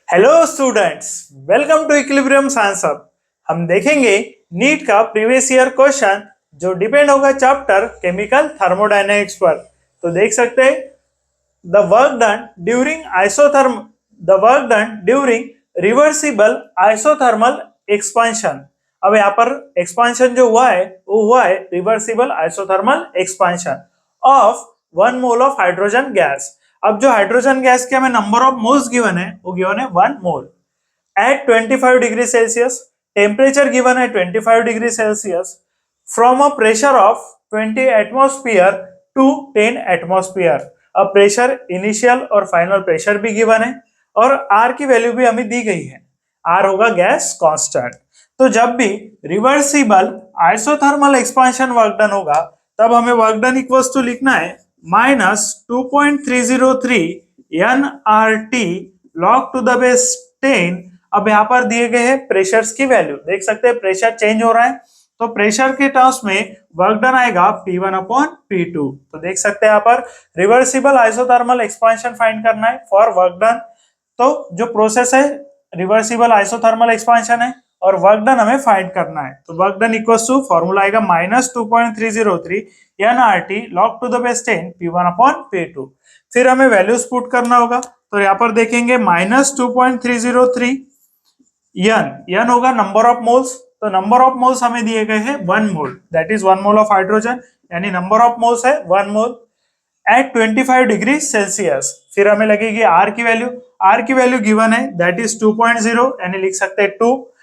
Hello students, welcome to equilibrium science hub. हम देखेंगे NEET का प्रीवियस ईयर क्वेश्चन जो डिपेंड होगा चैप्टर केमिकल थर्मोडायनेमिक्स पर। तो देख सकते हैं the work done during reversible isothermal expansion. अब यहाँ पर एक्सपेंशन जो हुआ है वो हुआ है reversible isothermal expansion of 1 mole of hydrogen gas. अब जो हाइड्रोजन गैस के हमें नंबर ऑफ मोल्स गिवन है वो गिवन है 1 mole at 25 degree Celsius. Temperature given है 25 degree Celsius from a pressure of 20 atmosphere to 10 atmosphere. अब प्रेशर इनिशियल और फाइनल प्रेशर भी गिवन है और आर की वैल्यू भी हमें दी गई है। आर होगा गैस कांस्टेंट। तो जब भी reversible isothermal expansion work done होगा तब हमें वर्क डन इक्वल्स टू लिखना है -2.303 nRT log to the base 10। अब यहाँ पर दिए गए हैं प्रेशर्स की वैल्यू, देख सकते हैं प्रेशर चेंज हो रहा है तो प्रेशर के टर्म्स में वर्क डन आएगा P1 अपॉन P2। तो देख सकते हैं यहाँ पर रिवर्सिबल आइसोथर्मल एक्सपेंशन फाइंड करना है फॉर वर्क डन। तो जो प्रोसेस है रिवर्सिबल आइसोथर्मल एक्सपेंशन है और वर्क डन हमें फाइंड करना है। तो work done equals to formula आएगा -2.303 nRT log to the base 10 P1 upon P2। फिर हमें वैल्यूज पुट करना होगा तो यहाँ पर देखेंगे -2.303 n होगा नंबर ऑफ मोल्स। तो नंबर ऑफ मोल्स हमें दिए गए हैं 1 mole, that is 1 mole of hydrogen, यानी नंबर ऑफ मोल्स है 1 मोल एट 25 डिग्री सेल्सियस। फिर हमें लगेगी आर की वैल्यू, आर की वैल्यू गिवन है दैट इज 2.0 यानी लिख सकते हैं 2।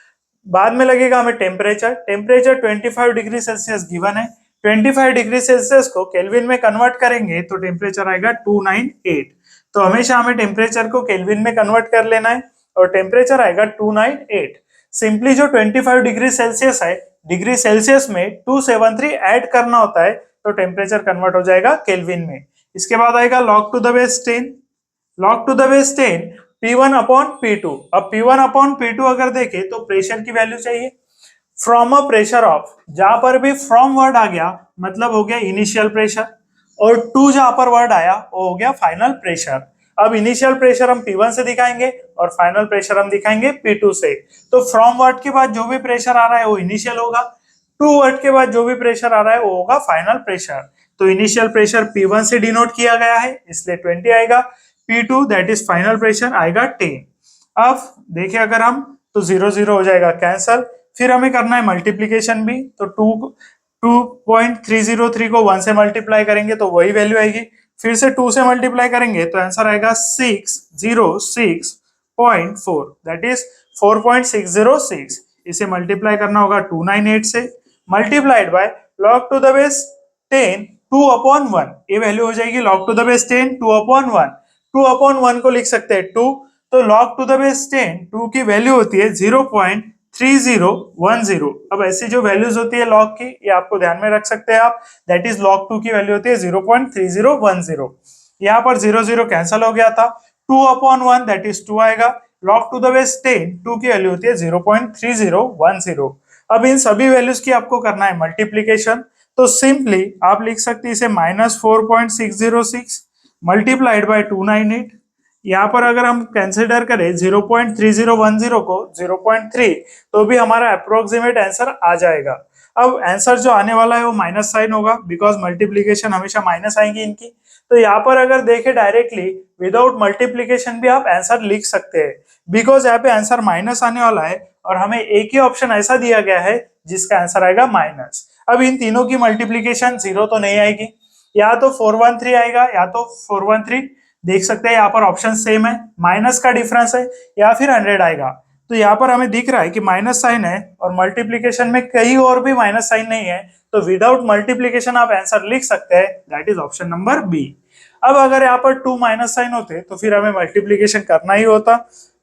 बाद में लगेगा हमें temperature, temperature 25 degree Celsius given है। 25 डिग्री सेल्सियस को केल्विन में कन्वर्ट करेंगे तो टेम्परेचर आएगा 298। तो हमेशा हमें टेम्परेचर को केल्विन में कन्वर्ट कर लेना है और टेम्परेचर आएगा 298। सिंपली जो 25 डिग्री सेल्सियस है डिग्री सेल्सियस में 273 ऐड करना होता है तो टेम्परेचर कन्वर्ट हो जाएगा केल्विन में। इसके बाद आएगा log to the base 10, log to the base 10 P1 upon P2। अब P1 अपॉन P2 अगर देखें तो प्रेशर की वैल्यू चाहिए फ्रॉम अ प्रेशर ऑफ, जहां पर भी फ्रॉम वर्ड आ गया मतलब हो गया इनिशियल प्रेशर और टू जहां पर वर्ड आया वो हो गया फाइनल प्रेशर। अब इनिशियल प्रेशर हम P1 से दिखाएंगे और फाइनल प्रेशर हम दिखाएंगे P2 से। तो फ्रॉम वर्ड के बाद जो भी प्रेशर आ रहा है वो इनिशियल होगा, टू वर्ड के बाद जो भी प्रेशर आ रहा है वो होगा फाइनल प्रेशर। तो इनिशियल प्रेशर P1 से डिनोट किया गया है इसलिए 20 आएगा, P2 that is final pressure आएगा 10। अब देखिए अगर हम तो 0 0 हो जाएगा कैंसल। फिर हमें करना है मल्टीप्लीकेशन भी, तो 2.303 को 1 से मल्टीप्लाई करेंगे तो वही वैल्यू आएगी। फिर से 2 से मल्टीप्लाई करेंगे तो आंसर आएगा 606.4 दैट इज 4.606। इसे मल्टीप्लाई करना होगा 298 से multiplied by log to the base 10 2 upon 1। ये वैल्यू हो जाएगी log to the base 10 2 upon 1। 2 upon 1 को लिख सकते हैं 2, तो log टू द बेस 10 2 की वैल्यू होती है 0.3010। अब ऐसी जो वैल्यूज होती है log की ये आपको ध्यान में रख सकते हैं आप, दैट इज log 2 की वैल्यू होती है 0.3010। यहाँ पर 0 0 कैंसिल हो गया था, 2 अपॉन 1 दैट इज 2 आएगा, log टू द बेस 10 2 की वैल्यू होती है 0.3010। अब इन सभी वैल्यूज की आपको करना है मल्टीप्लीकेशन। तो सिंपली आप लिख सकते हैं इसे -4.606 मल्टीप्लाइड बाय 298। यहाँ पर अगर हम कंसिडर करें 0.3010 को 0.3 तो भी हमारा अप्रोक्सीमेट आंसर आ जाएगा। अब आंसर जो आने वाला है वो माइनस साइन होगा बिकॉज मल्टीप्लीकेशन हमेशा माइनस आएंगी इनकी। तो यहाँ पर अगर देखें डायरेक्टली विदाउट मल्टीप्लीकेशन भी आप आंसर लिख सकते हैं बिकॉज यहाँ पे आंसर माइनस आने वाला है और हमें एक ही ऑप्शन ऐसा दिया गया है जिसका आंसर आएगा माइनस। अब इन तीनों की मल्टीप्लीकेशन 0 तो नहीं आएगी, या तो 413 आएगा या तो 413, देख सकते हैं यहाँ पर ऑप्शन सेम है, माइनस का डिफरेंस है या फिर 100 आएगा। तो यहाँ पर हमें दिख रहा है कि माइनस साइन है और मल्टीप्लीकेशन में कहीं और भी माइनस साइन नहीं है, तो विदाउट मल्टीप्लीकेशन आप आंसर लिख सकते हैं that is option number B. अब अगर यहाँ पर 2 माइनस साइन होते तो फिर हमें मल्टीप्लीकेशन करना ही होता।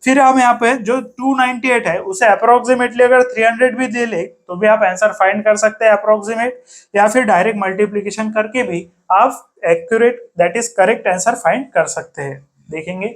फिर हम यहाँ पे जो 298 है उसे अप्रोक्सीमेटली अगर 300 भी दे ले तो भी आप आंसर फाइंड कर सकते हैं अप्रोक्सीमेट, या फिर डायरेक्ट मल्टीप्लीकेशन करके भी आप accurate that is correct answer find कर सकते हैं। देखेंगे